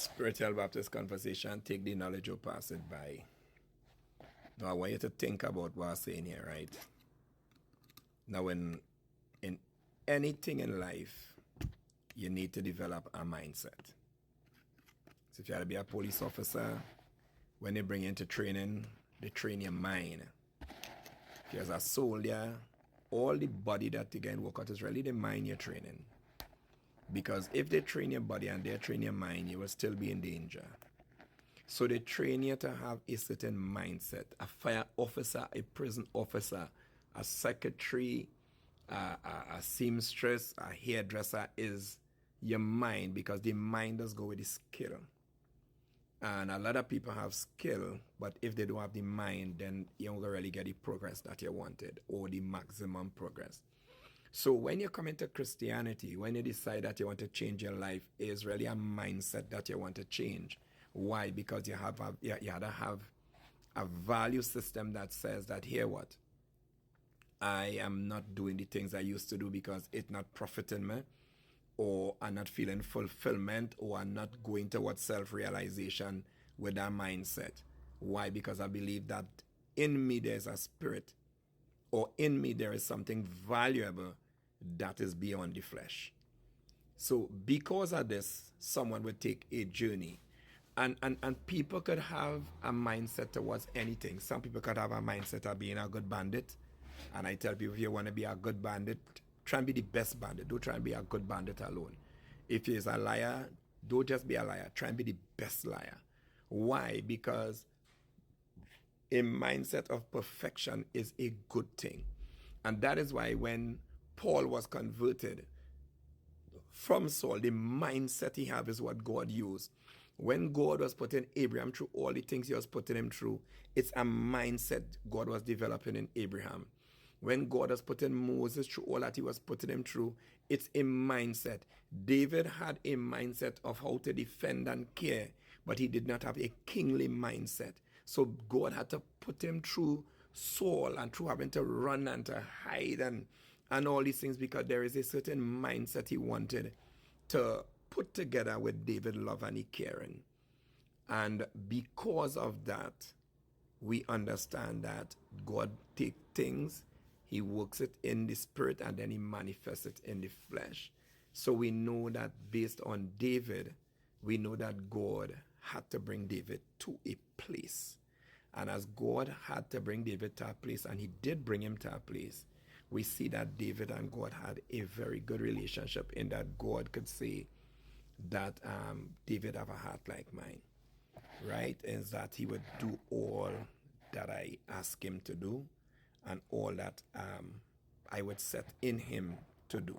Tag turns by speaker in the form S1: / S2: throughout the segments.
S1: Spiritual Baptist conversation, take the knowledge or pass it by. Now, I want you to think about what I'm saying here, right? Now, in anything in life, you need to develop a mindset. So if you had to be a police officer, when they bring you into training, they train your mind. If you're a soldier, all the body that you get work out is really the mind you're training. Because if they train your body and they train your mind, you will still be in danger. So they train you to have a certain mindset. A fire officer, a prison officer, a secretary, a seamstress, a hairdresser is your mind, because the mind does go with the skill. And a lot of people have skill, but if they don't have the mind, then you don't really get the progress that you wanted, or the maximum progress. So when you come into Christianity, when you decide that you want to change your life, it's really a mindset that you want to change. Why? Because you have you had to have a value system that says that, here what? I am not doing the things I used to do because it's not profiting me, or I'm not feeling fulfillment, or I'm not going towards self-realization with that mindset. Why? Because I believe that in me there's a spirit, or in me there is something valuable that is beyond the flesh. So because of this, someone would take a journey. And people could have a mindset towards anything. Some people could have a mindset of being a good bandit. And I tell people, if you want to be a good bandit, try and be the best bandit. Don't try and be a good bandit alone. If you're a liar, don't just be a liar. Try and be the best liar. Why? Because a mindset of perfection is a good thing. And that is why when Paul was converted from Saul, the mindset he had is what God used. When God was putting Abraham through all the things he was putting him through, it's a mindset God was developing in Abraham. When God was putting Moses through all that he was putting him through, it's a mindset. David had a mindset of how to defend and care, but he did not have a kingly mindset. So God had to put him through Saul and through having to run and to hide and all these things, because there is a certain mindset he wanted to put together with David love and caring. And because of that, we understand that God takes things, he works it in the spirit, and then he manifests it in the flesh. So we know that based on David, we know that God had to bring David to a place. And as God had to bring David to a place, and he did bring him to a place, we see that David and God had a very good relationship, in that God could say that David have a heart like mine, right? Is that he would do all that I ask him to do, and all that I would set in him to do.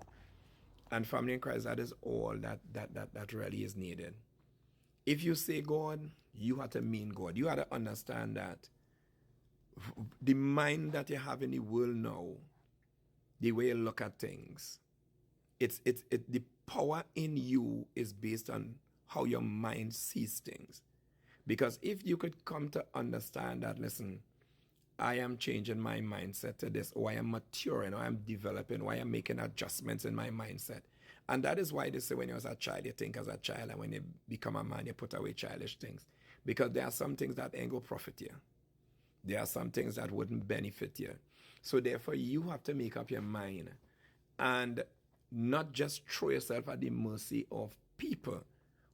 S1: And family in Christ, that is all that really is needed. If you say God, you have to mean God. You have to understand that the mind that you have in the world now, the way you look at things, the power in you is based on how your mind sees things. Because if you could come to understand that, listen, I am changing my mindset to this, or I am maturing, or I am developing, or I am making adjustments in my mindset. And that is why they say when you was a child, you think as a child, and when you become a man, you put away childish things. Because there are some things that ain't go profit you. There are some things that wouldn't benefit you. So therefore, you have to make up your mind and not just throw yourself at the mercy of people,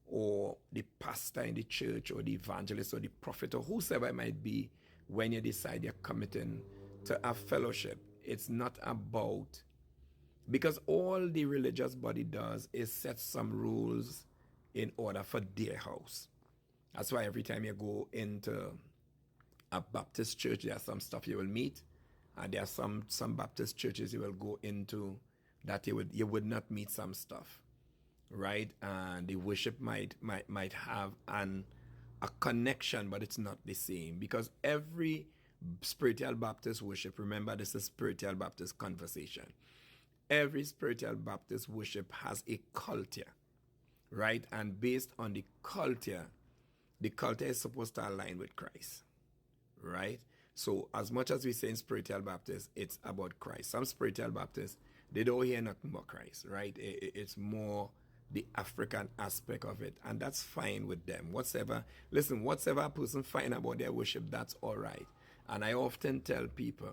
S1: or the pastor in the church, or the evangelist, or the prophet, or whosoever it might be. When you decide you're committing to a fellowship, it's not about, because all the religious body does is set some rules in order for their house. That's why every time you go into a Baptist church, there's some stuff you will meet, and there are some Baptist churches you will go into that you would not meet some stuff, right? And the worship might have a connection, but it's not the same, because every spiritual Baptist worship, remember, this is spiritual Baptist conversation. Every spiritual Baptist worship has a culture, right? And based on the culture is supposed to align with Christ, right? So as much as we say in spiritual Baptist, it's about Christ. Some spiritual Baptists, they don't hear nothing about Christ, right? It's more the African aspect of it, and that's fine with them. Whatever a person find about their worship, that's all right. And I often tell people,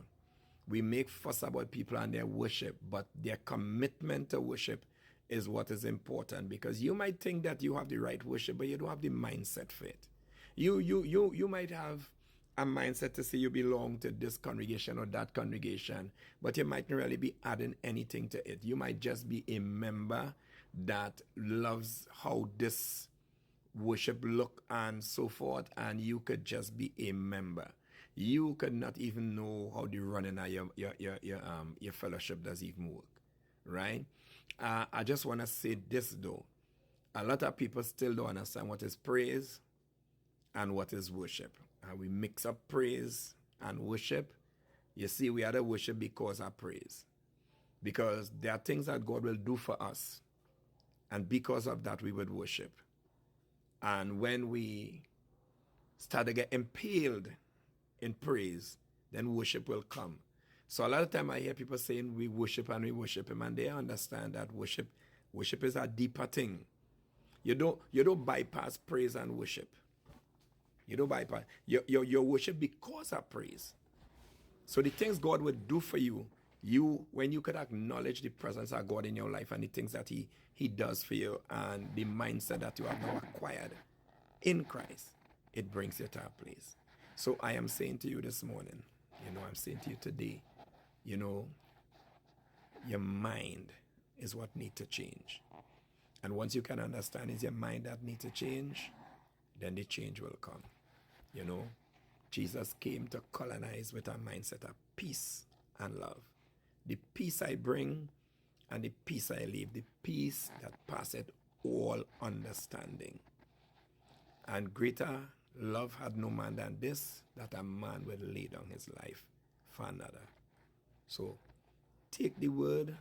S1: we make fuss about people and their worship, but their commitment to worship is what is important, because you might think that you have the right worship, but you don't have the mindset for it. You might have a mindset to say you belong to this congregation or that congregation, but you might not really be adding anything to it. You might just be a member that loves how this worship look and so forth, and you could just be a member. You could not even know how the running of your fellowship does even work, right? I just want to say this though. A lot of people still don't understand what is praise and what is worship. And we mix up praise and worship. You see, we are to worship because of praise. Because there are things that God will do for us. And because of that, we would worship. And when we start to get impaled in praise, then worship will come. So a lot of time I hear people saying we worship and we worship him, and they understand that worship is a deeper thing. You don't bypass praise and worship. You don't bypass your worship because of praise. So the things God would do for you, when you could acknowledge the presence of God in your life and the things that he does for you and the mindset that you have now acquired in Christ, it brings you to a place. So I am saying to you this morning, I'm saying to you today, your mind is what needs to change. And once you can understand it's your mind that needs to change, then the change will come. Jesus came to colonize with a mindset of peace and love. The peace I bring and the peace I leave, the peace that passeth all understanding. And greater love had no man than this, that a man will lay down his life for another. So take the word,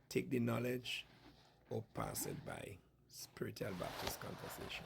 S1: take the knowledge, or pass it by. Spiritual Baptist Conversation.